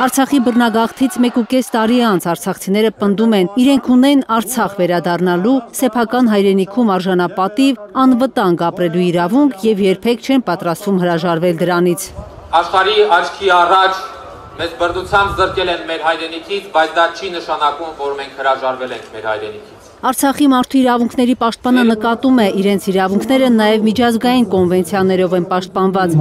Արցախի բռնագաղթից 1.5 տարի անց արցախցիները պնդում են, իրենք ունեն Արցախ վերադառնալու, սեփական հայրենիքում արժանապատիվ, անվտանգ ապրելու իրավունք եւ երբեք չեն պատրաստվում հրաժարվել դրանից։ Աշխարհի աչքի առաջ մեզ բռնությամբ զրկել են մեր հայրենիքից, բայց դա չի նշանակում, որ մենք հրաժարվել ենք մեր հայրենիքից։ Արցախի մարդու իրավունքների պաշտպանը նկատում է, իրենց իրավունքները նաև միջազգային կոնվենցիաներով են պաշտպանված։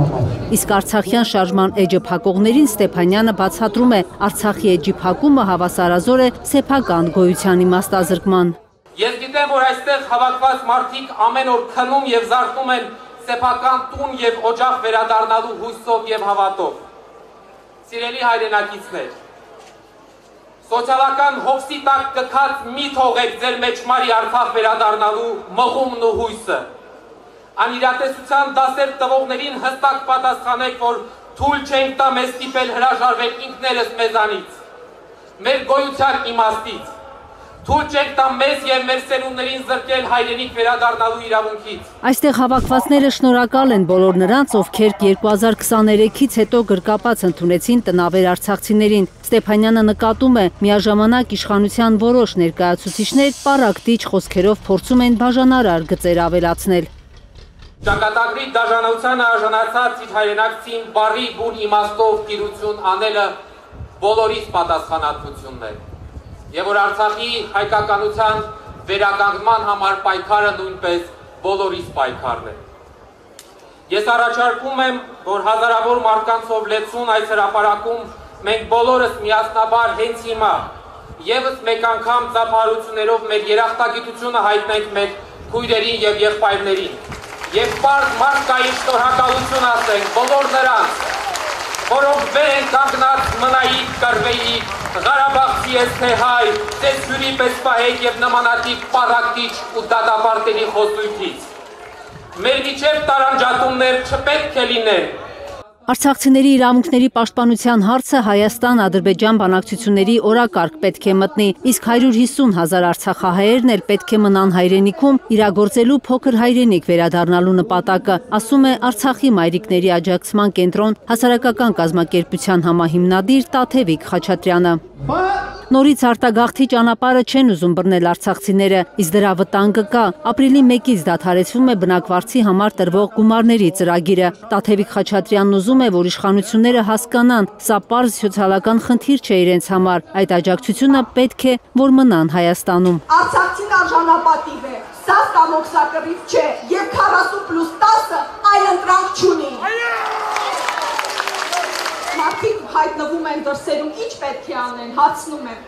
Իսկ արցախյան շարժման էջը փակողներին Ստեփանյանը բացատրում է, Արցախի էջի փակումը հավասարազոր է սեփական գոյության իմաստազրկման։ Ես գիտեմ, որ այստեղ հավաքված մարդիկ ամեն օր քնում եւ զարթնում են սեփական տուն եւ օջախ վերադառնալու հույսով եւ հավատով։ Սիրելի հայրենակիցներ, սոցիալական հովսի տակ կքած մի թողեք ձեր մեջմարի Արցախ վերադառնալու մղումն ու հույսը։ Անիրատեսության դասեր տվողներին հստակ պատասխանեք, որ թույլ չենք տա մեզ ստիպել հրաժարվել ինքներս մեզանից, մեր գոյության իմաստից։ Թույլ չենք տա մեզ եւ մեր սերունդներին զրկել հայրենիք վերադառնալու իրավունքից։ Այստեղ հավաքվածները շնորհակալ են բոլոր նրանց, ովքեր 2023-ից հետո գրկապաց ընդունեցին տնավեր արցախցիներին։ Ստեփանյանը նկատում է, միաժամանակ իշխանության որոշ ներկայացուցիչներ պարակտիչ խոսքերով փորձում են բաժանարար գծեր ավելացնել։ Ճակատագրի դաժանությանը արժանացած իր հայրենակցին բարի բուն իմաստով տիրություն անելը բոլորիս պատասխանատվությունն է։ Եվ որ Արցախի հայկականության վերականգնման համար պայքարը նույնպես բոլորիս պայքարն է։ Ես առաջարկում եմ, որ հազարավոր մարդկանցով լեցուն այս հրապարակում մենք բոլորս միասնաբար հենց հիմա եւս մեկ անգամ ծափարություններով մեր երախտագիտությունը հայտնենք մեր քույրերին եւ եղբայրներին եւ պարզ մարդկային շնորհակալություն ասենք բոլոր նրանց, որոնք վեր են կանգնած մնայիք, կռվեիք, Ղարաբաղցի ես թե հայ, ձեզ հյուրի պես պահեք եւ նմանատիպ պարակտիչ ու դատապարտելի խոսույթից։ Մեր միջև տարանջատումներ չպետք է լինեն։ Արցախցիների իրավունքների պաշտպանության հարցը Հայաստան-Ադրբեջան բանակցությունների օրակարգ պետք է մտնի, իսկ 150,000 արցախահայերն էլ պետք է մնան հայրենիքում իրագործելու փոքր հայրենիք վերադառնալու նպատակը, ասում է Արցախի մայրիկների աջակցման կենտրոն հասարակական կազմակերպության համահիմնադիր Տաթևիկ Խաչատրյանը։ Նորից արտագաղթի ճանապարհը չեն ուզում բռնել արցախցիները, իսկ դրա վտանգը կա։ Ապրիլի 1-ից դադարեցվում է բնակվարձի համար տրվող գումարների ծրագիրը։ Տաթևիկ Խաչատրյանն ուզում է, որ իշխանությունները հասկանան, սա պարզ սոցիալական խնդիր չէ իրենց համար, այդ աջակցությունը պետք է, որ մնան Հայաստանում։ Արցախցին արժանապատիվ է, սա ստամոքսակռիվ չէ, եւ 40+10 այլընտրանք չունի։ Մարդիկ հայտնվում են դրսերում, ինչ պետք է անեն, հարցնում եմ,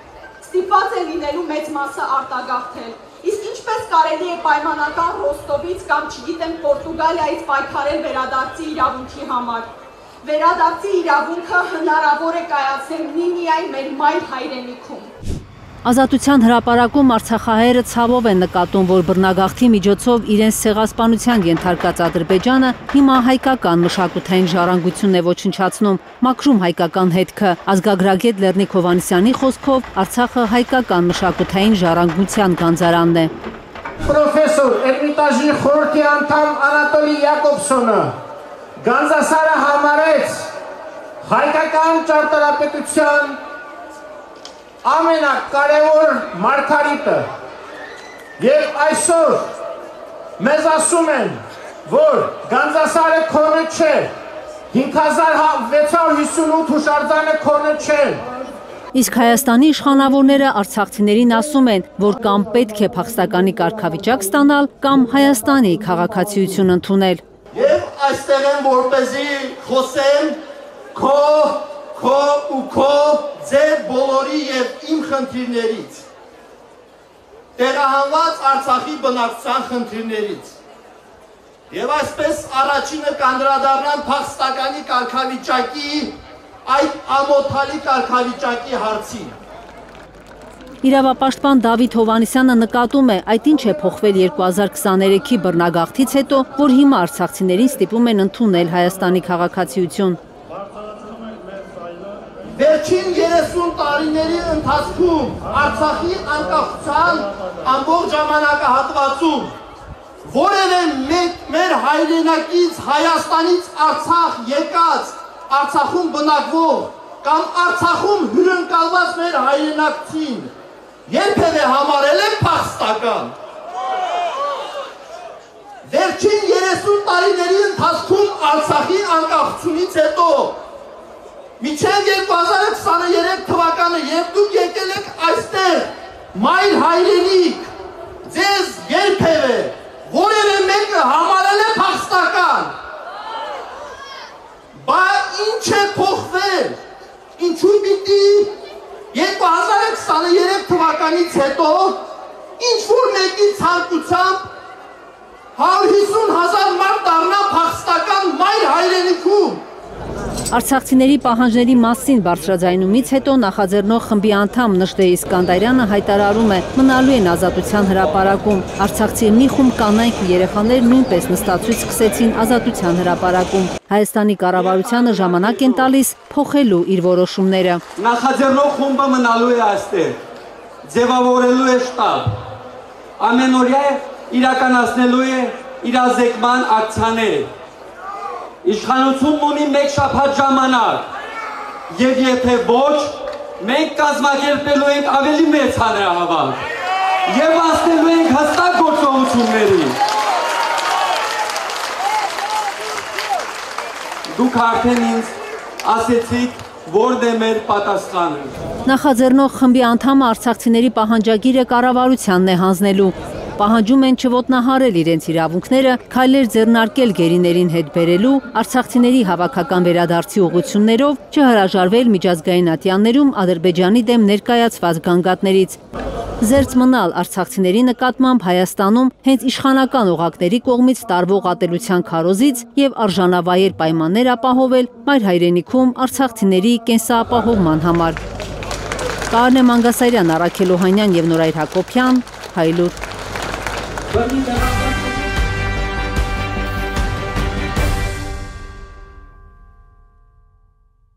ստիպված է լինելու մեծ մասը արտագաղթել, իսկ ինչպես կարելի է պայմանական Ռոստովից կամ չգիտեմ Պորտուգալիայից պայքարել վերադարձի իրավունքի համար։ Վերադարձի իրավունքը հնարավոր է կայացնել միայն մեր մայր հայրենիքում։ Ազատության հրապարակում արցախահայերը ցավով են նկատում, որ բռնագաղթի միջոցով իրենց ցեղասպանության ենթարկած Ադրբեջանը հիմա հայկական մշակութային ժառանգությունն է ոչնչացնում, մաքրում հայկական հետքը։ Ազգագրագետ Լեռնիկ Հովհաննիսյանի խոսքով Արցախը հայկական մշակութային ժառանգության գանձարանն է։ Պրոֆեսոր Էրմիտաժի խորհրդի անդամ Անատոլի Յակոբսոնը Գանձասարը համարեց հայկական ճարտարապետության ամենակարևոր մարգարիտը եւ այսօր մեզ ասում են, որ Գանձասարը քոնը չէ, 5658 հուշարձանը քոնը չէ։ Իսկ Հայաստանի իշխանավորները արցախցիներին ասում են, որ կամ պետք է փախստականի կարգավիճակ ստանալ, կամ Հայաստանի քաղաքացիություն ընդունել։ Եվ այստեղ են որպեսզի խոսեն քո ու քո ձեր բոլորի եւ իմ խնդիրներից, տեղահանված Արցախի բնակչության խնդիրներից, եւ այսպես առաջինը կանդրադառնան փախստականի կարգավիճակի, այդ ամոթալի կարգավիճակի հարցին։ Իրավապաշտպան Դավիթ Հովհաննիսյանը նկատում է, այդ ինչ է փոխվել 2023-ի բռնագաղթից հետո, որ հիմա արցախցիներին ստիպում են ընդունել Հայաստանի քաղաքացիություն։ Վերջին 30 տարիների ընթացքում Արցախի անկախության ամբողջ ժամանակահատվածում որևէ մեր հայրենակից Հայաստանից Արցախ եկած, Արցախում բնակվող կամ Արցախում հյուրընկալված մեր հայրենակցին երբևէ համարել են փախստական։ Վերջին 30 տարիների ընթացքում Արցախի անկախությունից հետո մինչև 2023 թվականը երբ դուք եկել եք այստեղ մայր հայրենիք, ձեզ երբևէ որևէ մեկը համարել է փախստական։ Բա ինչ է փոխվել, ինչու պիտի 2023 թվականից հետո ինչ-որ մեկի ցանկությամբ 150,000 մարդ դառնա փախստական մայր հայրենիքում։ Արցախցիների պահանջների մասին բարձրաձայնումից հետո նախաձեռնող խմբի անդամ Նժդե Իսկանդարյանը հայտարարում է, մնալու են Ազատության հրապարակում։ Արցախցի մի խումբ կանայք ու երեխաներ նույնպես նստացույց սկսեցին Ազատության հրապարակում։ Հայաստանի կառավարությանը ժամանակ են տալիս փոխելու իր որոշումները։ Նախաձեռնող խումբը մնալու է այստեղ, ձևավորելու է շտաբ, ամենօրյա իրականացնելու է իրազեկման ակցիաներ։ Իշխանությունն ունի մեկ շաբաթ ժամանակ եւ եթե ոչ, մենք կազմակերպելու ենք ավելի մեծ հանրահավաք եւ հասնելու ենք հստակ գործողությունների։ Դուք արդեն ինձ ասեցիք, որն է մեր պատասխանը։ Նախաձեռնող խմբի անդամը արցախցիների պահանջագիրը կառավարությանն է հանձնելու։ Պահանջում են չոտնահարել իրենց իրավունքները, քայլեր ձեռնարկել գերիներին հետ բերելու, արցախցիների հավաքական վերադարձի ուղղություններով, չհրաժարվել միջազգային ատյաններում Ադրբեջանի դեմ ներկայացված գանգատներից։ Զերծ մնալ արցախցիների նկատմամբ Հայաստանում հենց իշխանական օղակների կողմից տարվող ատելության քարոզից եւ արժանավայել պայմաններ ապահովել մայր հայրենիքում արցախցիների կենսապահովման համար։ Կարնե Մանգասարյան, Առաքել Օհանյան եւ Նորայր Հակոբյան, Հայլուր։